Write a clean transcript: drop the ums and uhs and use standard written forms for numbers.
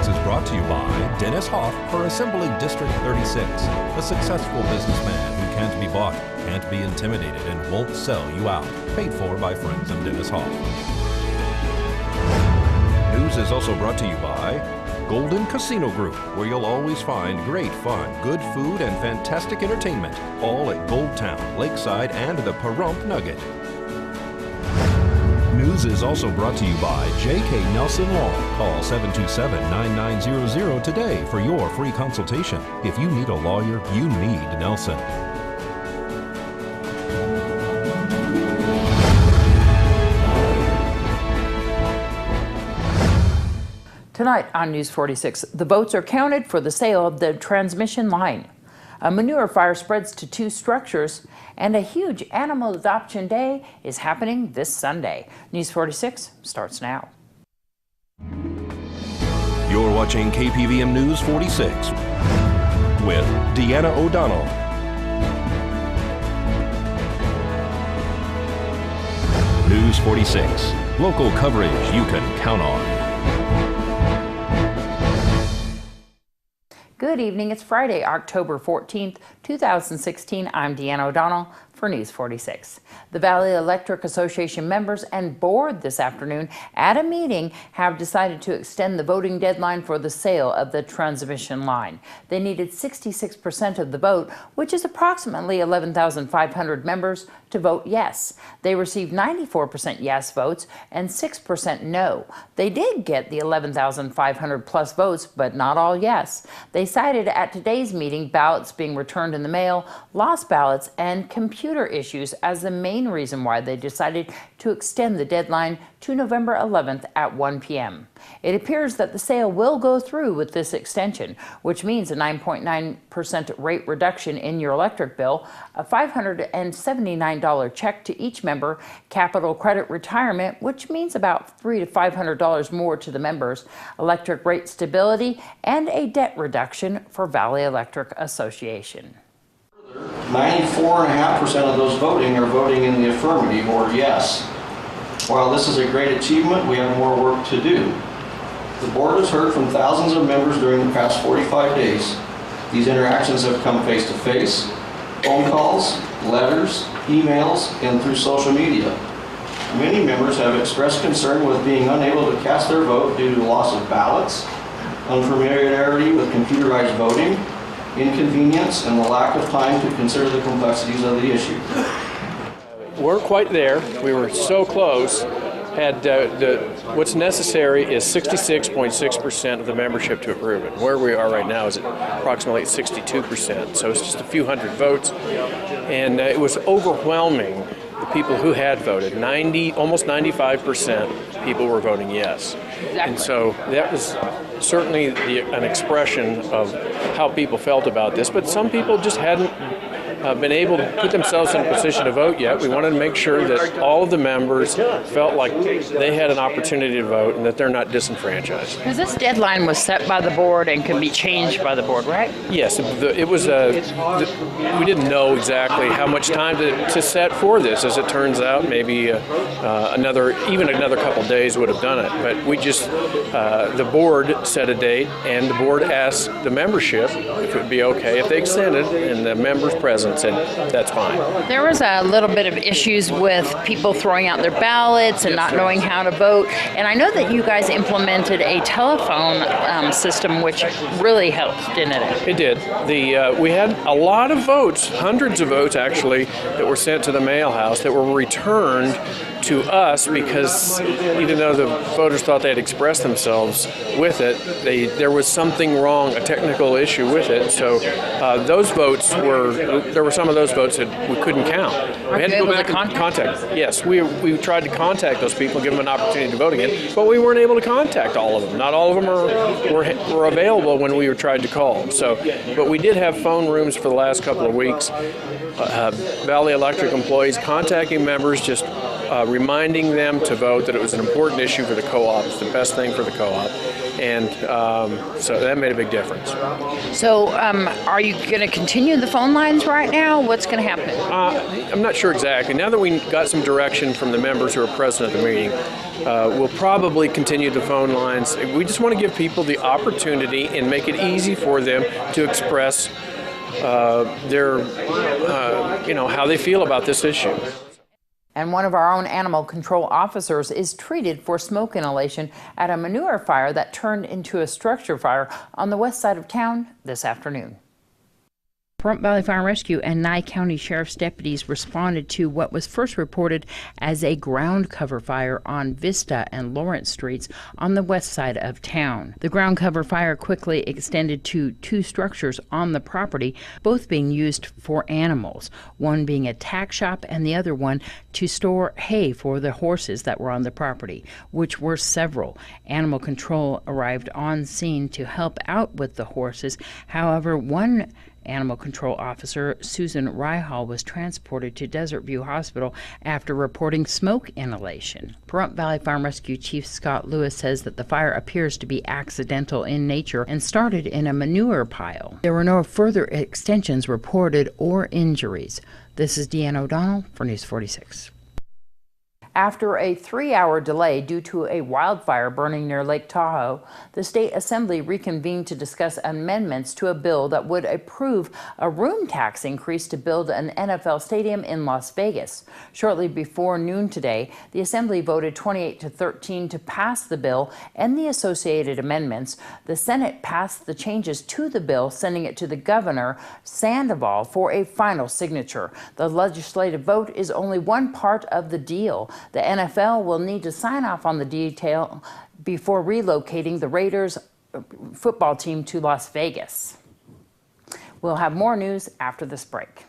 is brought to you by Dennis Hoff for Assembly District 36, a successful businessman who can't be bought, can't be intimidated, and won't sell you out. Paid for by friends of Dennis Hoff. News is also brought to you by Golden Casino Group, where you'll always find great fun, good food, and fantastic entertainment, all at Gold Town, Lakeside, and the Pahrump Nugget. News is also brought to you by J.K. Nelson Law. Call 727-9900 today for your free consultation. If you need a lawyer, you need Nelson. Tonight on News 46, the votes are counted for the sale of the transmission line. A manure fire spreads to 2 structures, and a huge animal adoption day is happening this Sunday. News 46 starts now. You're watching KPVM News 46 with Deanna O'Donnell. News 46, local coverage you can count on. Good evening. It's Friday, October 14th, 2016. I'm Deanna O'Donnell for News 46. The Valley Electric Association members and board this afternoon at a meeting have decided to extend the voting deadline for the sale of the transmission line. They needed 66% of the vote, which is approximately 11,500 members, to vote yes. They received 94% yes votes and 6% no. They did get the 11,500 plus votes, but not all yes. They cited at today's meeting ballots being returned in the mail, lost ballots, and computer issues as the main reason why they decided to extend the deadline to November 11th at 1 p.m. It appears that the sale will go through with this extension, which means a 9.9% rate reduction in your electric bill, a $579 check to each member, capital credit retirement, which means about $300 to $500 more to the members, electric rate stability, and a debt reduction for Valley Electric Association. 94.5% of those voting are voting in the affirmative or yes. While this is a great achievement, we have more work to do. The board has heard from thousands of members during the past 45 days. These interactions have come face-to-face, phone calls, letters, emails, and through social media. Many members have expressed concern with being unable to cast their vote due to loss of ballots, unfamiliarity with computerized voting, inconvenience, and the lack of time to consider the complexities of the issue. We're quite there. We were so close. What's necessary is 66.6% of the membership to approve it. Where we are right now is at approximately 62%, so it's just a few hundred votes. And it was overwhelming, the people who had voted. Almost 95% people were voting yes. Exactly. And so that was certainly an expression of how people felt about this, but some people just hadn't been able to put themselves in a position to vote yet. We wanted to make sure that all of the members felt like they had an opportunity to vote and that they're not disenfranchised. Because this deadline was set by the board and can be changed by the board, right? Yes, it was. We didn't know exactly how much time to set for this. As it turns out, maybe another couple days would have done it. But we just the board set a date, and the board asked the membership if it would be okay if they extended, and the members present said that's fine. There was a little bit of issues with people throwing out their ballots and not knowing how to vote, and I know that you guys implemented a telephone system which really helped, didn't it? It did. We had a lot of votes, hundreds of votes actually, that were sent to the mail house that were returned to us because even though the voters thought they had expressed themselves with it, there was something wrong, a technical issue with it. So those votes there were some of those votes that we couldn't count. We had to go back and contact. Yes, we tried to contact those people, give them an opportunity to vote again, but we weren't able to contact all of them. Not all of them were available when we were tried to call. So, but we did have phone rooms for the last couple of weeks. Valley Electric employees contacting members, just reminding them to vote, that it was an important issue for the co-op. It's the best thing for the co-op. And so that made a big difference. So are you going to continue the phone lines right now? What's going to happen? I'm not sure exactly. Now that we got some direction from the members who are present at the meeting, we'll probably continue the phone lines. We just want to give people the opportunity and make it easy for them to express their, how they feel about this issue. And one of our own animal control officers is treated for smoke inhalation at a manure fire that turned into a structure fire on the west side of town this afternoon. Pahrump Valley Fire and Rescue and Nye County Sheriff's deputies responded to what was first reported as a ground cover fire on Vista and Lawrence Streets on the west side of town. The ground cover fire quickly extended to two structures on the property, both being used for animals, one being a tack shop and the other one to store hay for the horses that were on the property, which were several. Animal control arrived on scene to help out with the horses. However, one Animal Control Officer, Susan Ryhall, was transported to Desert View Hospital after reporting smoke inhalation. Pahrump Valley Fire and Rescue Chief Scott Lewis says that the fire appears to be accidental in nature and started in a manure pile. There were no further extensions reported or injuries. This is Deanna O'Donnell for News 46. After a 3-hour delay due to a wildfire burning near Lake Tahoe, the State Assembly reconvened to discuss amendments to a bill that would approve a room tax increase to build an NFL stadium in Las Vegas. Shortly before noon today, the Assembly voted 28-13 to pass the bill and the associated amendments. The Senate passed the changes to the bill, sending it to the Governor Sandoval for a final signature. The legislative vote is only one part of the deal. The NFL will need to sign off on the detail before relocating the Raiders football team to Las Vegas. We'll have more news after this break.